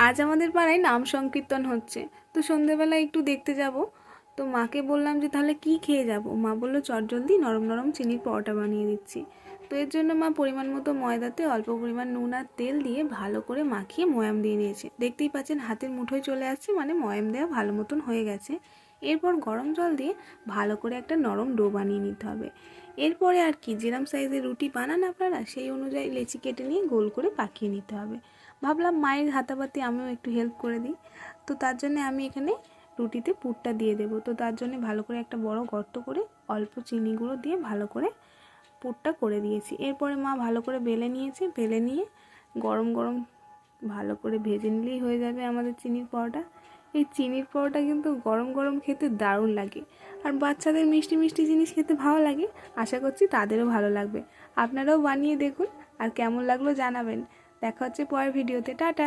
আজ আমাদের পাড়ায় নাম সংকীর্তন হচ্ছে, তো সন্ধেবেলা একটু দেখতে যাব। তো মাকে বললাম যে তাহলে কি খেয়ে যাব। মা বললো চটজলদি নরম নরম চিনির পরোটা বানিয়ে দিচ্ছি। তো এর জন্য মা পরিমাণ মতো ময়দাতে অল্প পরিমাণ নুন আর তেল দিয়ে ভালো করে মাখিয়ে ময়াম দিয়ে নিয়েছে। দেখতেই পাচ্ছেন হাতের মুঠোয় চলে আসছে, মানে ময়াম দেওয়া ভালো মতন হয়ে গেছে। এরপর গরম জল দিয়ে ভালো করে একটা নরম ডো বানিয়ে নিতে হবে। এরপরে আর কি, যেরম সাইজের রুটি বানান আপনারা সেই অনুযায়ী লেচি কেটে নিয়ে গোল করে পাকিয়ে নিতে হবে। ভাবলাম মায়ের হাতাপাতি আমিও একটু হেল্প করে দিই। তো তার জন্য আমি এখানে রুটিতে পুরটা দিয়ে দেবো। তো তার জন্য ভালো করে একটা বড় গর্ত করে অল্প চিনি গুঁড়ো দিয়ে ভালো করে পুরটা করে দিয়েছি। এরপরে মা ভালো করে বেলে নিয়েছে, বেলে নিয়ে গরম গরম ভালো করে ভেজে নিলেই হয়ে যাবে আমাদের চিনির পরোটা। এই চিনির পরোটা কিন্তু গরম গরম খেতে দারুণ লাগে, আর বাচ্চাদের মিষ্টি মিষ্টি জিনিস খেতে ভালো লাগে। আশা করছি তাদেরও ভালো লাগবে। আপনারাও বানিয়ে দেখুন, আর কেমন লাগলো জানাবেন। দেখা হচ্ছে পরের ভিডিওতে। টাটা।